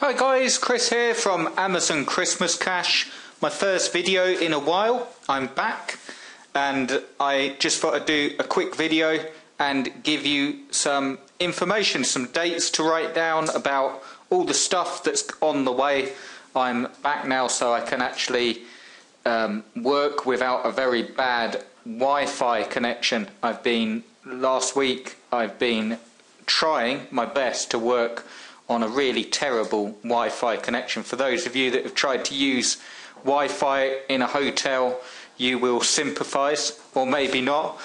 Hi guys, Chris here from Amazon Christmas Cash. My first video in a while. I'm back and I just thought I'd do a quick video and give you some information, some dates to write down about all the stuff that's on the way. I'm back now so I can actually work without a very bad Wi-Fi connection. Last week I've been trying my best to work on a really terrible Wi-Fi connection. For those of you that have tried to use Wi-Fi in a hotel, you will sympathise, or maybe not.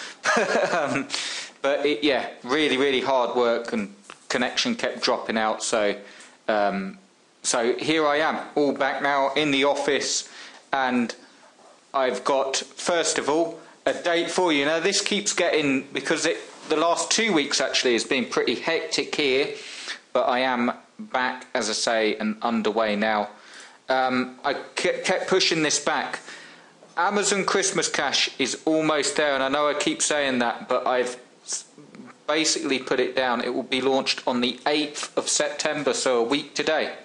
But yeah, really hard work, and connection kept dropping out. So here I am, all back now in the office, and I've got, first of all, a date for you. Now this keeps getting, because the last 2 weeks actually has been pretty hectic here, but I am back, as I say, and underway now. I kept pushing this back. Amazon Christmas Cash is almost there, and I know I keep saying that, but I've basically put it down. It will be launched on the 8th of September, so a week today.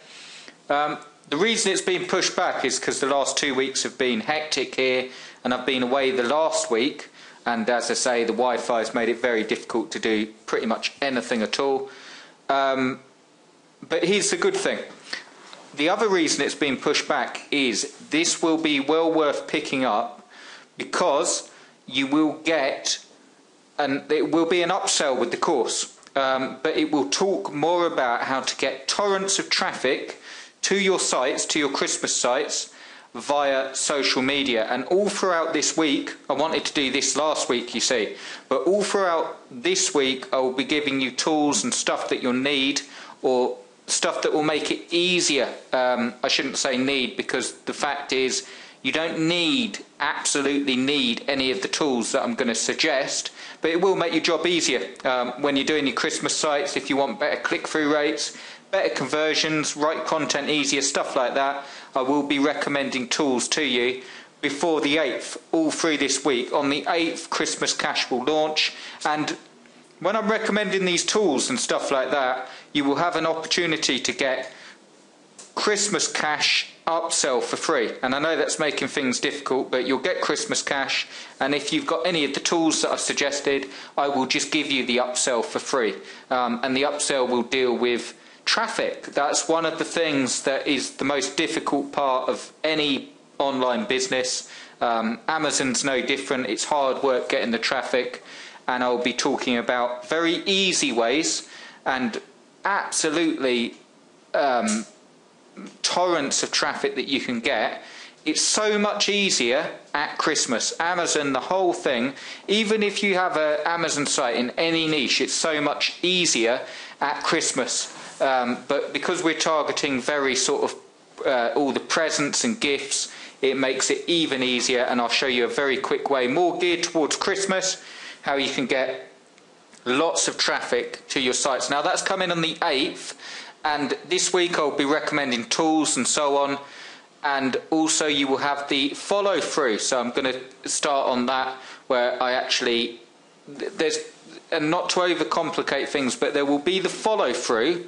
The reason it's been pushed back is because the last 2 weeks have been hectic here, and I've been away the last week, and as I say, the Wi-Fi has made it very difficult to do pretty much anything at all. But here's the good thing. The other reason it's been pushed back is this will be well worth picking up, because you will get, and it will be an upsell with the course, but it will talk more about how to get torrents of traffic to your sites, to your Christmas sites, via social media. And all throughout this week, I wanted to do this last week, you see, but all throughout this week I will be giving you tools and stuff that you'll need, or stuff that will make it easier. I shouldn't say need, because the fact is you don't absolutely need any of the tools that I'm going to suggest, but it will make your job easier when you're doing your Christmas sites. If you want better click-through rates, better conversions, write content easier, stuff like that, I will be recommending tools to you before the 8th, all through this week. On the 8th, Christmas Cash will launch, and when I'm recommending these tools and stuff like that, you will have an opportunity to get Christmas Cash upsell for free. And I know that's making things difficult, but you'll get Christmas Cash, and if you've got any of the tools that I've suggested, I will just give you the upsell for free. And the upsell will deal with traffic. That's one of the things that is the most difficult part of any online business. Amazon's no different. It's hard work getting the traffic, and I'll be talking about very easy ways and absolutely torrents of traffic that you can get. It's so much easier at Christmas. Amazon, the whole thing, even if you have an Amazon site in any niche, it's so much easier at Christmas. But because we're targeting very sort of all the presents and gifts, it makes it even easier, and I'll show you a very quick way, more geared towards Christmas, how you can get lots of traffic to your sites. Now that's coming on the 8th, and this week I'll be recommending tools and so on, and also you will have the follow through. So I'm going to start on that, where I actually, and not to overcomplicate things, but there will be the follow through,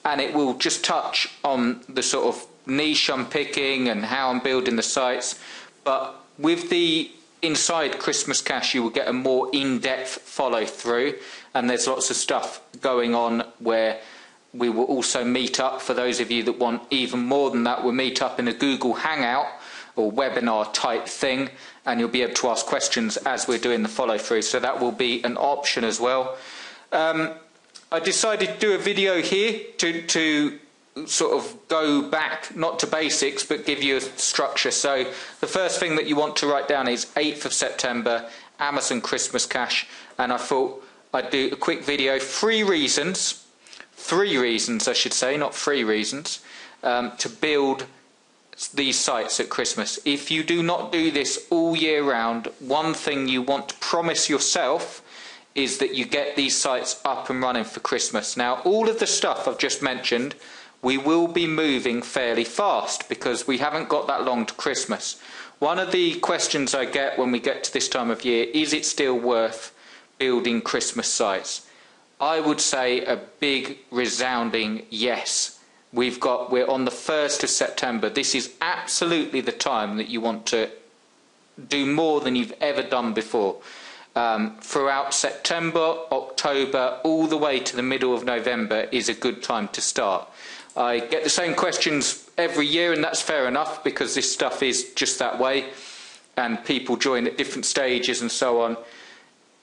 and it will just touch on the sort of niche I'm picking and how I'm building the sites. But with the inside Christmas Cash, you will get a more in-depth follow through, and there's lots of stuff going on where we will also meet up. For those of you that want even more than that, we'll meet up in a Google Hangout or webinar type thing, and you'll be able to ask questions as we're doing the follow through, so that will be an option as well. I decided to do a video here to sort of go back, not to basics, but give you a structure. So the first thing that you want to write down is 8th of September, Amazon Christmas Cash, and I thought I'd do a quick video, three reasons I should say, not 3 reasons, to build these sites at Christmas. If you do not do this all year round, one thing you want to promise yourself is that you get these sites up and running for Christmas. Now, all of the stuff I've just mentioned, we will be moving fairly fast because we haven't got that long to Christmas. One of the questions I get when we get to this time of year, is it still worth building Christmas sites? I would say a big resounding yes. we're on the 1st of September. This is absolutely the time that you want to do more than you've ever done before. Throughout September, October, all the way to the middle of November is a good time to start. I get the same questions every year, and that's fair enough, because this stuff is just that way, and people join at different stages and so on.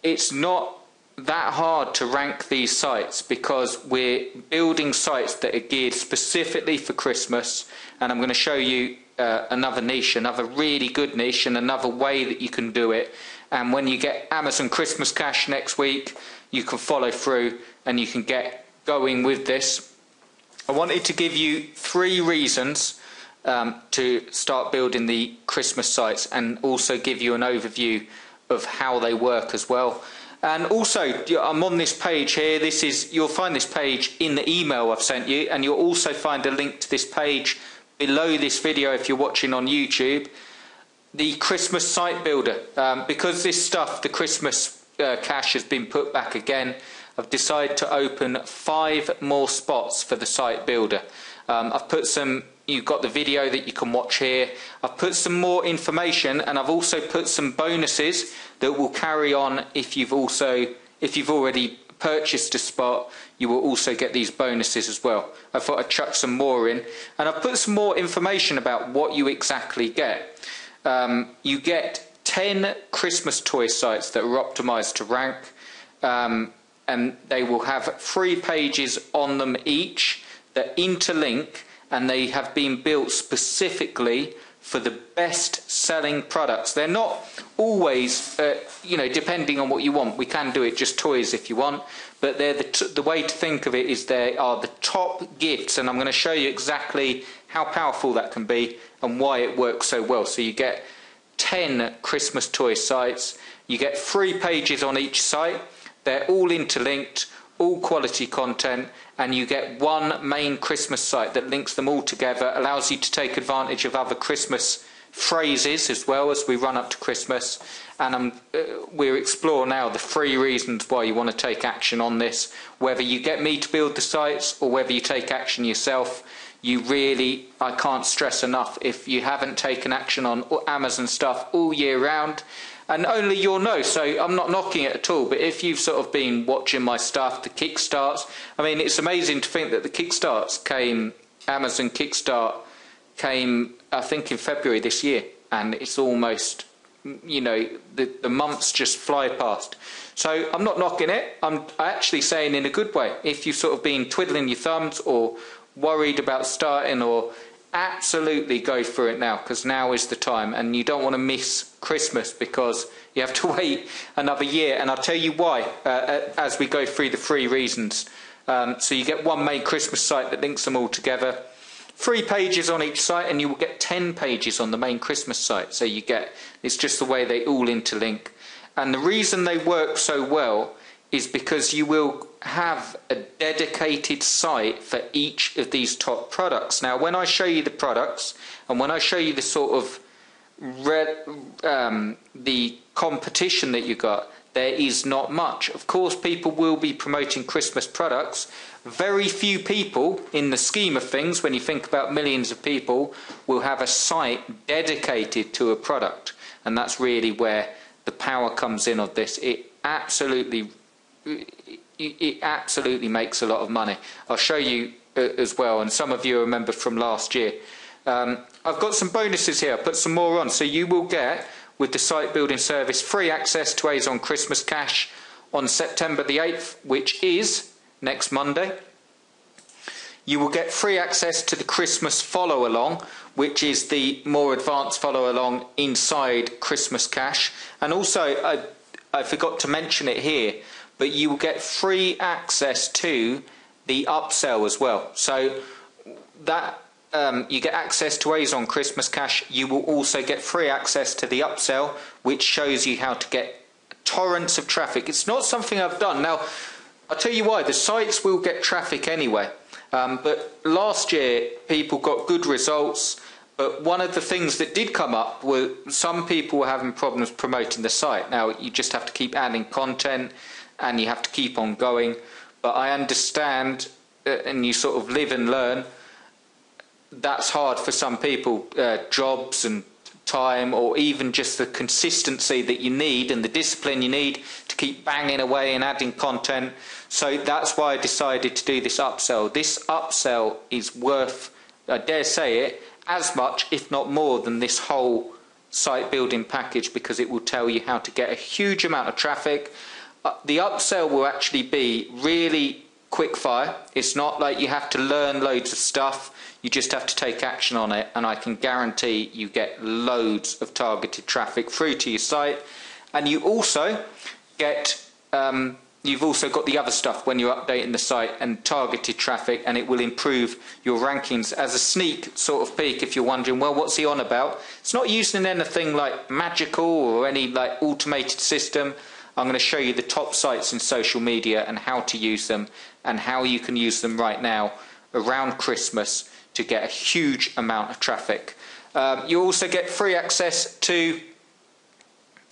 It's not that hard to rank these sites, because we're building sites that are geared specifically for Christmas, and I'm going to show you another niche, another really good niche, and another way that you can do it. And when you get Amazon Christmas Cash next week, you can follow through and you can get going with this. I wanted to give you 3 reasons to start building the Christmas sites, and also give you an overview of how they work as well. And also, I'm on this page here. You'll find this page in the email I've sent you, and you'll also find a link to this page below this video if you're watching on YouTube. The Christmas site builder, because this stuff, the Christmas cash, has been put back again, I've decided to open 5 more spots for the site builder. I've put some, you've got the video that you can watch here. I've put some more information, and I've also put some bonuses that will carry on if you've already purchased a spot. You will also get these bonuses as well. I thought I'd chuck some more in, and I've put some more information about what you exactly get. You get 10 Christmas toy sites that are optimized to rank, and they will have 3 pages on them each that interlink, and they have been built specifically for the best selling products. They're not always, depending on what you want. We can do it just toys if you want, but they're the way to think of it is they are the top gifts, and I'm going to show you exactly how powerful that can be and why it works so well. So you get 10 Christmas toy sites, you get 3 pages on each site, they're all interlinked, all quality content, and you get 1 main Christmas site that links them all together, allows you to take advantage of other Christmas phrases as well as we run up to Christmas. And we'll explore now the 3 reasons why you want to take action on this. Whether you get me to build the sites or whether you take action yourself, I can't stress enough, if you haven't taken action on Amazon stuff all year round, and only you'll know, so I'm not knocking it at all, but if you've sort of been watching my stuff, the Kickstarts, I mean, it's amazing to think that the Kickstarts Amazon Kickstart came, I think, in February this year, and it's almost, the months just fly past. So I'm not knocking it, I'm actually saying in a good way. If you've sort of been twiddling your thumbs or worried about starting, or absolutely go for it now, because now is the time, and you don't want to miss Christmas because you have to wait another year. And I'll tell you why as we go through the 3 reasons. So you get 1 main Christmas site that links them all together, 3 pages on each site, and you will get 10 pages on the main Christmas site. So it's just the way they all interlink. And the reason they work so well is because you will have a dedicated site for each of these top products. Now, when I show you the products, and when I show you the sort of the competition that you got, there is not much. Of course, people will be promoting Christmas products. Very few people, in the scheme of things, when you think about millions of people, will have a site dedicated to a product. And that's really where the power comes in of this. It absolutely makes a lot of money. I'll show you as well, and some of you remember from last year. I've got some bonuses here. I'll put some more on. So you will get, with the site building service, free access to Azon Christmas Cash on September the 8th, which is next Monday. You will get free access to the Christmas follow along, which is the more advanced follow along inside Christmas Cash. And also, I forgot to mention it here, but you will get free access to the upsell as well. So that you get access to Azon Christmas Cash. You will also get free access to the upsell, which shows you how to get torrents of traffic. It's not something I've done. Now, I'll tell you why. The sites will get traffic anyway. But last year, people got good results. But one of the things that did come up were some people were having problems promoting the site. Now, you just have to keep adding content, and you have to keep on going. But I understand, and you sort of live and learn. that's hard for some people, jobs and time, or even just the consistency that you need and the discipline you need to keep banging away and adding content. So that's why I decided to do this upsell. This upsell is worth, I dare say it, as much if not more than this whole site building package, because it will tell you how to get a huge amount of traffic. The upsell will actually be really quick fire. It's not like you have to learn loads of stuff. You just have to take action on it, and I can guarantee you get loads of targeted traffic through to your site. And you also get you've also got the other stuff when you're updating the site, and targeted traffic, and it will improve your rankings. As a sneak sort of peek, if you're wondering, well, what's he on about? It's not using anything like magical or any like automated system. I'm going to show you the top sites in social media and how to use them, and how you can use them right now around Christmas to get a huge amount of traffic. You also get free access to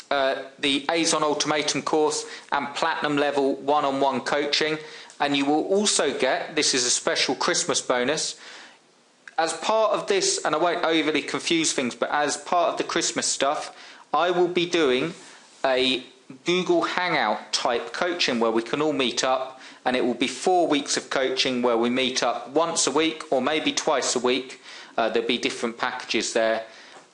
the Azon Ultimatum course and Platinum level one-on-one coaching, and you will also get, this is a special Christmas bonus, as part of this, and I won't overly confuse things, but as part of the Christmas stuff, I will be doing a Google Hangout type coaching where we can all meet up, and it will be 4 weeks of coaching where we meet up once a week or maybe twice a week. There'll be different packages there,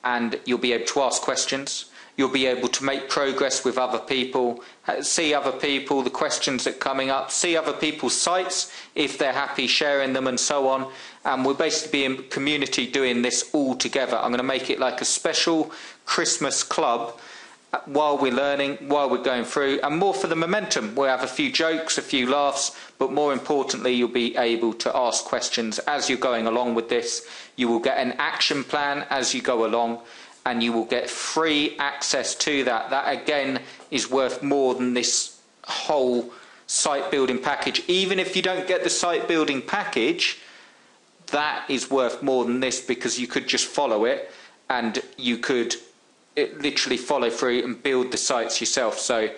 and you'll be able to ask questions. You'll be able to make progress with other people, see other people, the questions that are coming up, see other people's sites if they're happy sharing them, and so on. And we'll basically be in community doing this all together. I'm going to make it like a special Christmas club while we're learning, while we're going through, and more for the momentum. We'll have a few jokes, a few laughs, but more importantly, you'll be able to ask questions as you're going along with this. You will get an action plan as you go along, and you will get free access to that. That again is worth more than this whole site building package. Even if you don't get the site building package, that is worth more than this, because you could just follow it, and you could literally follow through and build the sites yourself. So,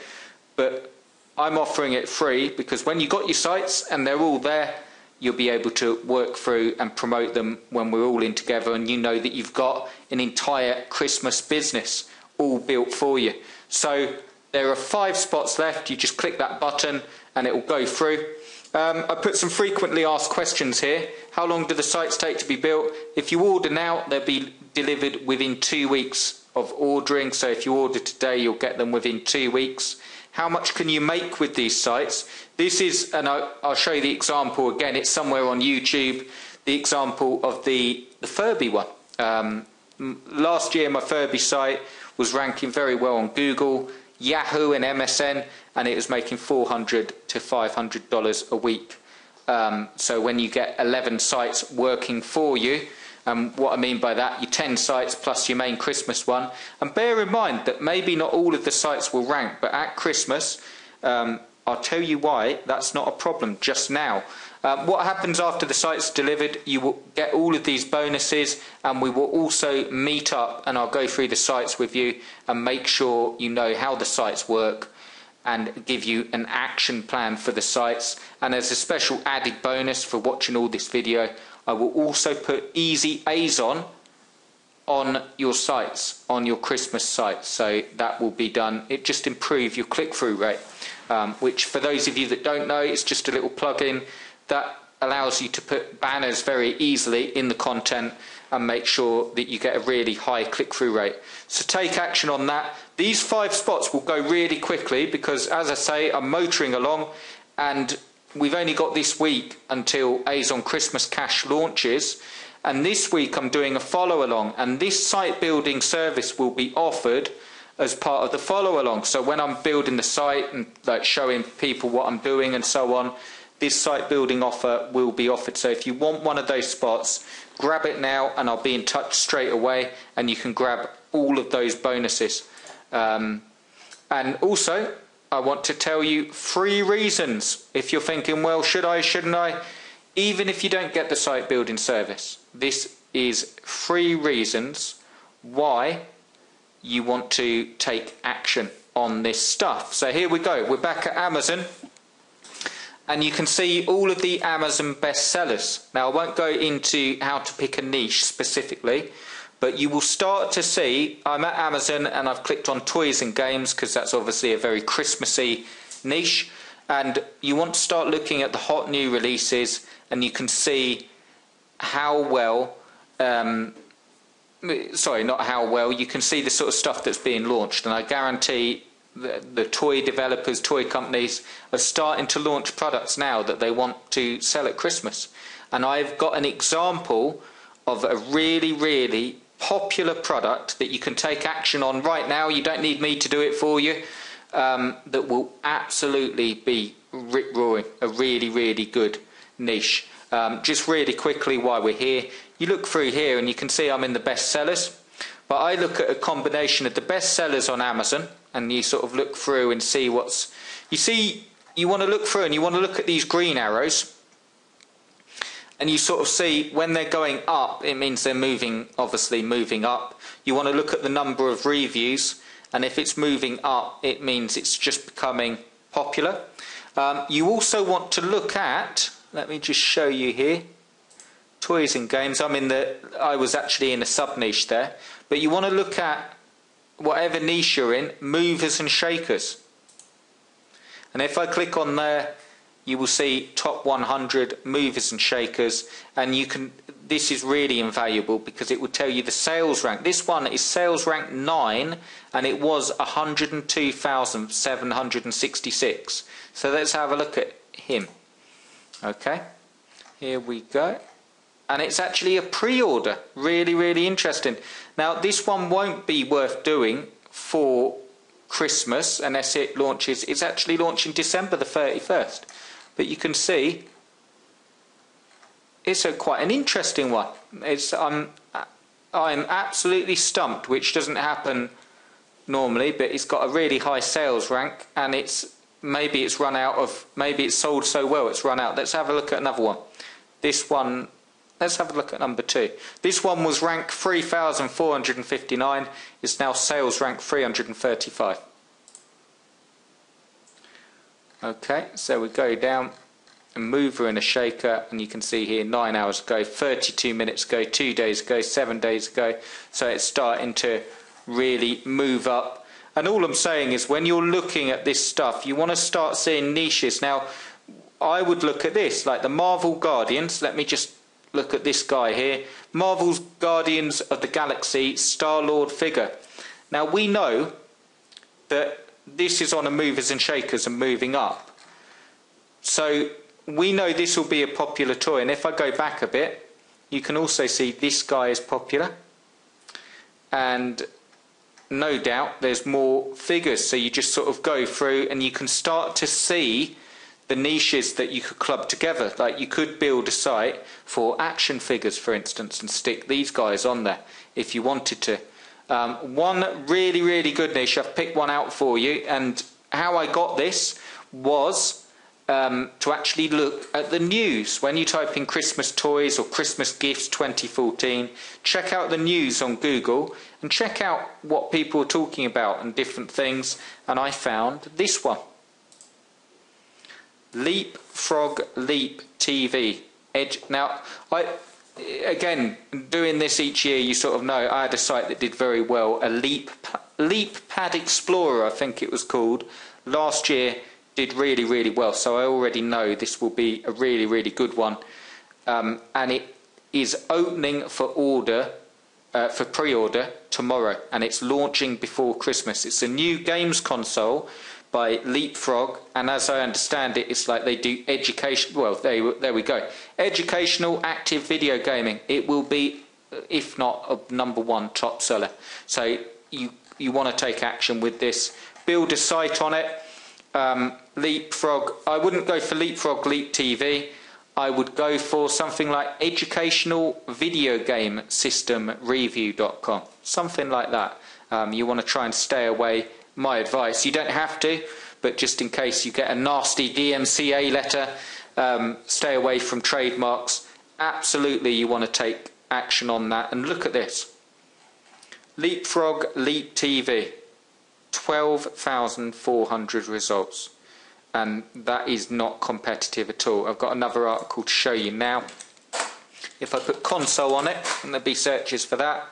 but I'm offering it free because when you got your sites and they're all there, you'll be able to work through and promote them when we're all in together, and you know that you've got an entire Christmas business all built for you. So there are 5 spots left. You just click that button and it will go through. I put some frequently asked questions here. How long do the sites take to be built? If you order now, they'll be delivered within 2 weeks of ordering. So if you order today, you'll get them within 2 weeks. How much can you make with these sites? This is, and I'll show you the example again. It's somewhere on YouTube. The example of the Furby one. Last year, my Furby site was ranking very well on Google, Yahoo, and MSN, and it was making $400 to $500 a week. So when you get 11 sites working for you, what I mean by that, your 10 sites plus your main Christmas one. And bear in mind that maybe not all of the sites will rank, but at Christmas, I'll tell you why that's not a problem just now. What happens after the site's delivered, you will get all of these bonuses, and we will also meet up, and I'll go through the sites with you and make sure you know how the sites work and give you an action plan for the sites. And as a special added bonus for watching all this video, I will also put Easy Azon on your sites, on your Christmas sites. So that will be done. It just improve your click-through rate, which for those of you that don't know, it's just a little plugin that allows you to put banners very easily in the content and make sure that you get a really high click-through rate. So take action on that. These 5 spots will go really quickly because, as I say, I'm motoring along, and we've only got this week until Azon Christmas Cash launches. And this week I'm doing a follow along, and this site building service will be offered as part of the follow along. So when I'm building the site and like showing people what I'm doing and so on, this site building offer will be offered. So if you want one of those spots, grab it now and I'll be in touch straight away, and you can grab all of those bonuses. And also, I want to tell you 3 reasons. If you're thinking, well, should I, shouldn't I? Even if you don't get the site building service, this is 3 reasons why you want to take action on this stuff. So here we go. We're back at Amazon. and you can see all of the Amazon bestsellers. Now, I won't go into how to pick a niche specifically, but you will start to see, I'm at Amazon and I've clicked on toys and games because that's obviously a very Christmassy niche, and you want to start looking at the hot new releases, and you can see how well, sorry, not how well, you can see the sort of stuff that's being launched, and I guarantee the toy developers, toy companies are starting to launch products now that they want to sell at Christmas. And I've got an example of a really, really popular product that you can take action on right now. You don't need me to do it for you. That will absolutely be rip-roaring, a really, really good niche. Just really quickly while we're here, you look through here and you can see I'm in the bestsellers, but I look at a combination of the bestsellers on Amazon, and you sort of look through and see what's, you see, you want to look through and you want to look at these green arrows, and you sort of see when they're going up, it means they're moving, obviously moving up. You want to look at the number of reviews, and if it's moving up, it means it's just becoming popular. You also want to look at, let me just show you here, toys and games. I was actually in a sub niche there, but you want to look at whatever niche you're in, movers and shakers. And if I click on there, you will see top 100 movers and shakers, and you can, this is really invaluable because it will tell you the sales rank. This one is sales rank 9 and it was 102,766. So let's have a look at him. Okay, here we go. And it's actually a pre-order. Really, really interesting. Now, this one won't be worth doing for Christmas unless it launches. It's actually launching December the 31st. But you can see it's quite an interesting one. I'm absolutely stumped, which doesn't happen normally, but it's got a really high sales rank, and maybe it's run out of, maybe it's sold so well it's run out. Let's have a look at another one. This one, let's have a look at number 2. This one was rank 3,459. It's now sales rank 335. Okay, so we go down, a mover and a shaker, and you can see here 9 hours ago, 32 minutes ago, 2 days ago, 7 days ago. So it's starting to really move up. And all I'm saying is when you're looking at this stuff, you want to start seeing niches. Now, I would look at this, like the Marvel Guardians. Let me just look at this guy here. Marvel's Guardians of the Galaxy Star-Lord figure. Now, we know that this is on a movers and shakers and moving up. So we know this will be a popular toy. And if I go back a bit, you can also see this guy is popular. And no doubt there's more figures. So you just sort of go through and you can start to see the niches that you could club together. Like you could build a site for action figures, for instance, and stick these guys on there if you wanted to. One really, really good niche, I've picked one out for you, and how I got this was to actually look at the news. When you type in Christmas toys or Christmas gifts 2014, check out the news on Google and check out what people are talking about and different things, and I found this one. Leapfrog Leap TV. Now, again, doing this each year, you sort of know I had a site that did very well, a Leap Pad Explorer, I think it was called, last year did really, really well. So I already know this will be a really, really good one. And it is opening for pre-order tomorrow, and it's launching before Christmas. It's a new games console by Leapfrog, and as I understand it, it's like they do education. Well, there we go. Educational active video gaming. It will be, if not a #1 top seller. So you want to take action with this. Build a site on it. Leapfrog. I wouldn't go for Leapfrog Leap TV. I would go for something like Educational Video Game System Review.com. Something like that. You want to try and stay away. My advice, you don't have to, but just in case you get a nasty DMCA letter, stay away from trademarks. Absolutely, you want to take action on that. And look at this. Leapfrog Leap TV, 12,400 results. and that is not competitive at all. I've got another article to show you now. If I put console on it, and there'll be searches for that,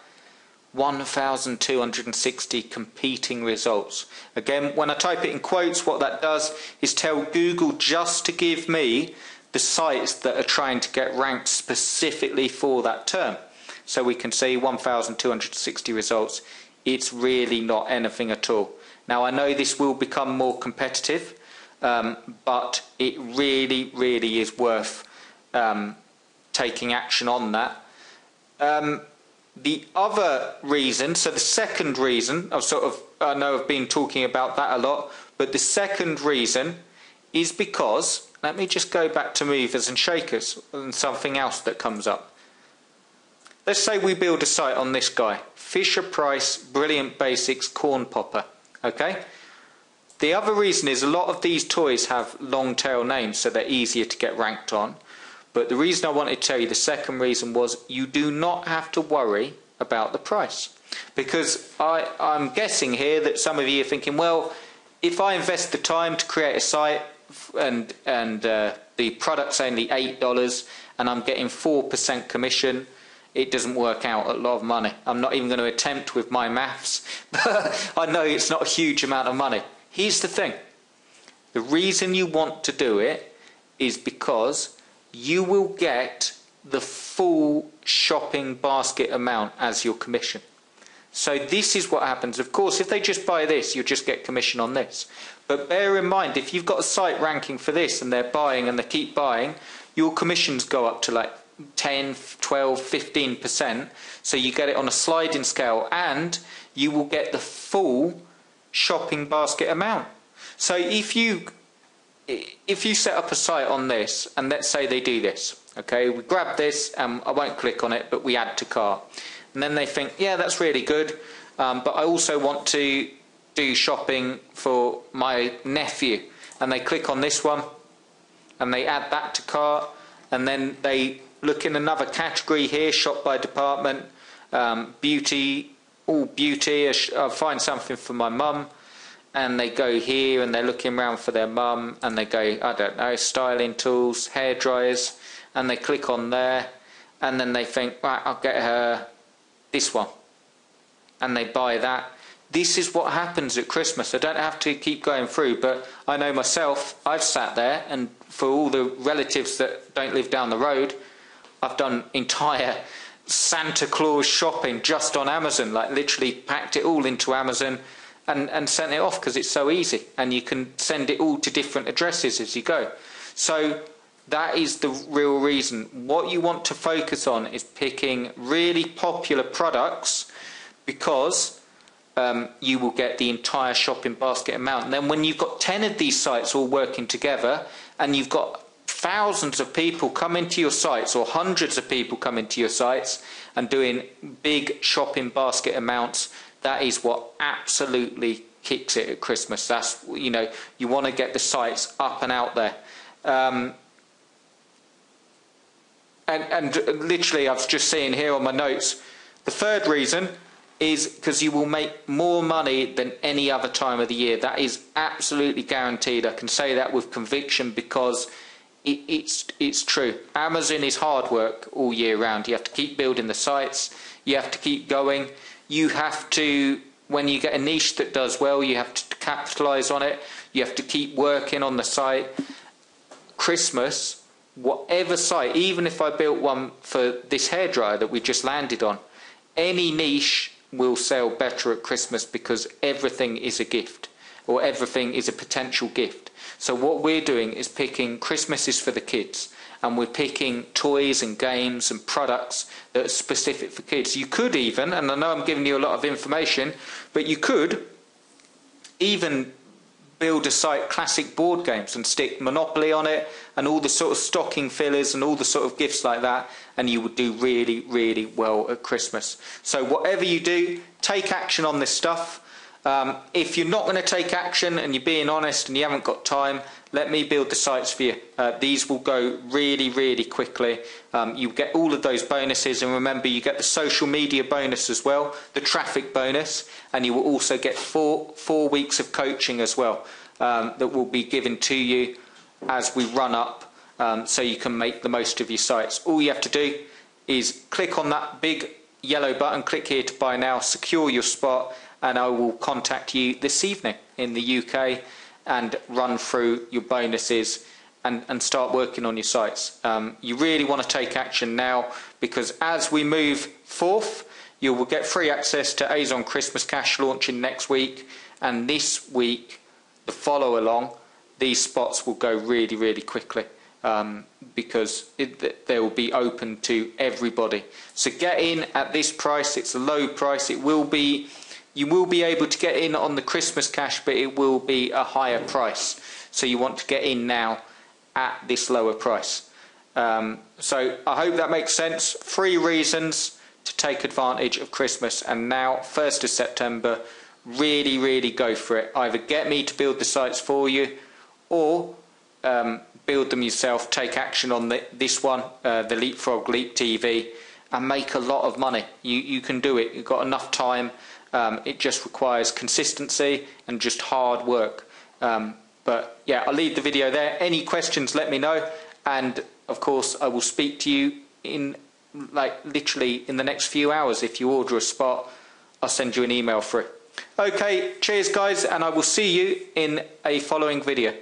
1,260 competing results. Again, when I type it in quotes, what that does is tell Google just to give me the sites that are trying to get ranked specifically for that term. So we can see 1,260 results. It's really not anything at all. Now, I know this will become more competitive, but it really, really is worth taking action on that. The other reason, so the second reason, I know I've been talking about that a lot, but the second reason is because, let me just go back to movers and shakers and something else that comes up. Let's say we build a site on this guy, Fisher Price Brilliant Basics Corn Popper, okay? The other reason is a lot of these toys have long tail names, so they're easier to get ranked on. But the reason I wanted to tell you, the second reason was, you do not have to worry about the price. Because I'm guessing here that some of you are thinking, well, if I invest the time to create a site and the product's only $8 and I'm getting 4% commission, it doesn't work out a lot of money. I'm not even going to attempt with my maths, but I know it's not a huge amount of money. Here's the thing. The reason you want to do it is because you will get the full shopping basket amount as your commission. So this is what happens. Of course, if they just buy this, you'll just get commission on this. But bear in mind, if you've got a site ranking for this and they're buying and they keep buying, your commissions go up to like 10, 12, 15%. So you get it on a sliding scale, and you will get the full shopping basket amount. So if you set up a site on this, and let's say they do this, okay, we grab this, and I won't click on it, but we add to cart, and then they think, yeah, that's really good, but I also want to do shopping for my nephew, and they click on this one, and they add that to cart, and then they look in another category here, shop by department, beauty, all beauty, I'll find something for my mum. And they go here and they're looking around for their mum, and they go, I don't know, styling tools, hair dryers, and they click on there, and then they think, right, I'll get her this one, and they buy that. This is what happens at Christmas. I don't have to keep going through, but I know myself, I've sat there, and for all the relatives that don't live down the road, I've done entire Santa Claus shopping just on Amazon, like literally packed it all into Amazon, and sent it off because it's so easy, and you can send it all to different addresses as you go. So that is the real reason. What you want to focus on is picking really popular products, because you will get the entire shopping basket amount. And then when you've got 10 of these sites all working together, and you've got thousands of people come into your sites, or hundreds of people come into your sites and doing big shopping basket amounts, that is what absolutely kicks it at Christmas. That's, you know, you want to get the sites up and out there. And literally, I was just seeing here on my notes, the third reason is because you will make more money than any other time of the year. That is absolutely guaranteed. I can say that with conviction, because it's true. Amazon is hard work all year round. You have to keep building the sites. You have to keep going. You have to, when you get a niche that does well, you have to capitalize on it. You have to keep working on the site. Christmas, whatever site, even if I built one for this hairdryer that we just landed on, any niche will sell better at Christmas, because everything is a gift, or everything is a potential gift. So what we're doing is picking, Christmas is for the kids, and we're picking toys and games and products that are specific for kids. You could even, and I know I'm giving you a lot of information, but you could even build a site, classic board games, and stick Monopoly on it and all the sort of stocking fillers and all the sort of gifts like that, and you would do really, really well at Christmas. So whatever you do, take action on this stuff. If you're not going to take action and you're being honest and you haven't got time, let me build the sites for you. These will go really, really quickly. You get all of those bonuses, and remember, you get the social media bonus as well, the traffic bonus, and you will also get four weeks of coaching as well. that will be given to you as we run up, so you can make the most of your sites. All you have to do is click on that big yellow button, click here to buy now, secure your spot, and I will contact you this evening in the UK and run through your bonuses and start working on your sites. You really want to take action now, because as we move forth, you will get free access to Azon Christmas Cash launching next week, and this week, the follow along, these spots will go really, really quickly, because they will be open to everybody. So get in at this price. It's a low price. You will be able to get in on the Christmas Cash, but it will be a higher price. So you want to get in now at this lower price. So I hope that makes sense. 3 reasons to take advantage of Christmas, and now 1st of September, really, really go for it. Either get me to build the sites for you, or build them yourself. Take action on this one, the Leapfrog Leap TV, and make a lot of money. You can do it. You've got enough time. It just requires consistency and just hard work. But yeah, I'll leave the video there. Any questions, let me know, and of course I will speak to you in literally in the next few hours. If you order a spot, I'll send you an email for it. Okay, cheers guys, and I will see you in a following video.